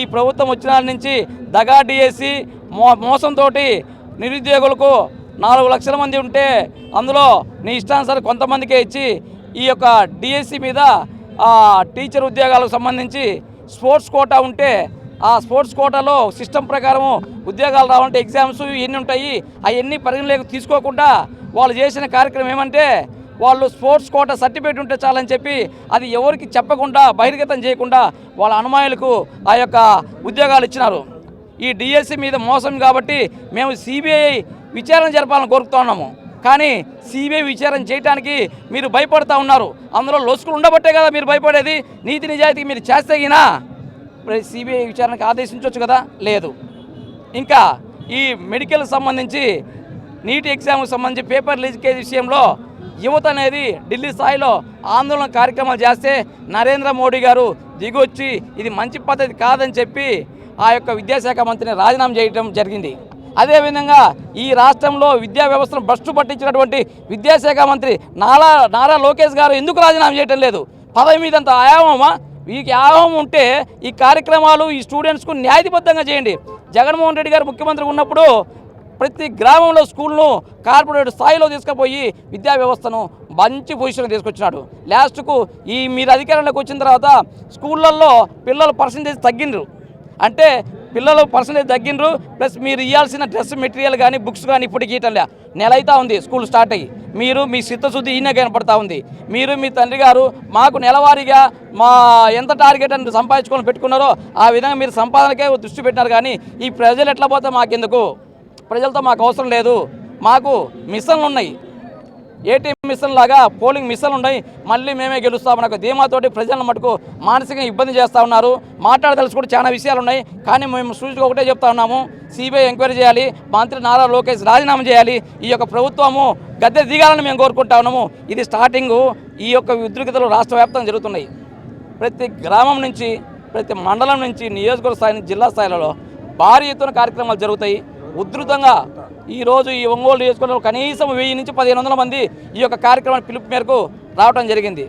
ఈ ప్రభుత్వం వచ్చిన నుంచి దగా డిఎస్సి మోసంతో నిరుద్యోగులకు 4 లక్షల మంది ఉంటే అందులో నీ ఇష్టానుసారం కొంతమందికే ఇచ్చి ఈ యొక్క డిఎస్సి మీద టీచర్ ఉద్యోగాలకు సంబంధించి స్పోర్ట్స్ కోటా ఉంటే ఆ స్పోర్ట్స్ కోటాలో సిస్టమ్ ప్రకారం ఉద్యోగాలు రావాలంటే ఎగ్జామ్స్ ఇవన్నీ ఉంటాయి. అవన్నీ పరిగణలోకి తీసుకోకుండా వాళ్ళు చేసిన కార్యక్రమం ఏమంటే వాళ్ళు స్పోర్ట్స్ కోటా సర్టిఫికేట్ ఉంటే చాలని చెప్పి అది ఎవరికి చెప్పకుండా బహిర్గతం చేయకుండా వాళ్ళ అనుమానులకు ఆ యొక్క ఉద్యోగాలు ఇచ్చినారు. ఈ డిఎస్సి మీద మోసం కాబట్టి మేము సిబిఐ విచారణ జరపాలని కోరుతున్నాము. కానీ సిబిఐ విచారణ చేయడానికి మీరు భయపడుతూ ఉన్నారు. అందులో లొసుకులు ఉండబట్టే కదా మీరు భయపడేది. నీతి నిజాయితీ మీరు చేస్తేగినా సిబిఐ విచారణకు ఆదేశించవచ్చు కదా, లేదు. ఇంకా ఈ మెడికల్ సంబంధించి నీట్ ఎగ్జామ్కి సంబంధించి పేపర్ లీకేజ్ విషయంలో యువత అనేది ఢిల్లీ స్థాయిలో ఆందోళన కార్యక్రమాలు చేస్తే నరేంద్ర మోడీ గారు దిగొచ్చి ఇది మంచి పద్ధతి కాదని చెప్పి ఆ యొక్క విద్యాశాఖ మంత్రిని రాజీనామా చేయడం జరిగింది. అదేవిధంగా ఈ రాష్ట్రంలో విద్యా వ్యవస్థను భ్రష్టు పట్టించినటువంటి విద్యాశాఖ మంత్రి నారా లోకేష్ గారు ఎందుకు రాజీనామా చేయటం లేదు? పదవి మీద అంత ఆయామమా? వీరికి ఆయామం ఉంటే ఈ కార్యక్రమాలు ఈ స్టూడెంట్స్కు న్యాయబద్ధంగా చేయండి. జగన్మోహన్ రెడ్డి గారు ముఖ్యమంత్రి ఉన్నప్పుడు ప్రతి గ్రామంలో స్కూల్ను కార్పొరేట్ స్థాయిలో తీసుకుపోయి విద్యా వ్యవస్థను మంచి పొజిషన్ తీసుకొచ్చినాడు. లాస్ట్కు మీరు అధికారంలోకి వచ్చిన తర్వాత స్కూళ్ళల్లో పిల్లల పర్సంటేజ్ తగ్గిండ్రు. అంటే పిల్లలు పర్సంటేజ్ తగ్గిండ్రు, ప్లస్ మీరు ఇవ్వాల్సిన డ్రెస్ మెటీరియల్ కానీ బుక్స్ కానీ ఇప్పటికి ఇవ్వటంలే. నెల అవుతా ఉంది స్కూల్ స్టార్ట్ అయ్యి. మీరు మీ చిత్తశుద్ధి ఈయన కనపడతా ఉంది. మీరు మీ తండ్రి గారు మాకు నెలవారీగా ఎంత టార్గెట్ అని సంపాదించుకొని పెట్టుకున్నారో ఆ విధంగా మీరు సంపాదనకే దృష్టి పెట్టినారు. కానీ ఈ ప్రజలు ఎట్లా పోతే మాకెందుకు? ప్రజలతో మాకు అవసరం లేదు. మాకు మిషన్లు ఉన్నాయి, ఏటీఎం మిషన్ లాగా పోలింగ్ మిషన్లు ఉన్నాయి. మళ్ళీ మేమే గెలుస్తామని ఒక ధీమాతోటి ప్రజలను మటుకు మానసికంగా ఇబ్బంది చేస్తూ ఉన్నారు. మాట్లాడదలుచు కూడా చాలా విషయాలు ఉన్నాయి. కానీ మేము సూచిగా ఒకటే చెప్తా ఉన్నాము, సిబిఐ ఎంక్వైరీ చేయాలి, మంత్రి నారా లోకేష్ రాజీనామా చేయాలి, ఈ యొక్క ప్రభుత్వము గద్దె దిగాలని మేము కోరుకుంటా ఉన్నాము. ఇది స్టార్టింగు. ఈ యొక్క ఉద్రిక్తలు రాష్ట్ర వ్యాప్తంగా జరుగుతున్నాయి. ప్రతి గ్రామం నుంచి, ప్రతి మండలం నుంచి, నియోజకవర్గ స్థాయి నుంచి జిల్లా స్థాయిలలో భారీ ఎత్తున కార్యక్రమాలు జరుగుతాయి. ఉధృతంగా ఈరోజు ఈ ఒంగోలు నియోజకవర్గంలో కనీసం 1000 నుంచి 1500 మంది ఈ యొక్క కార్యక్రమాన్ని పిలుపు మేరకు రావడం జరిగింది.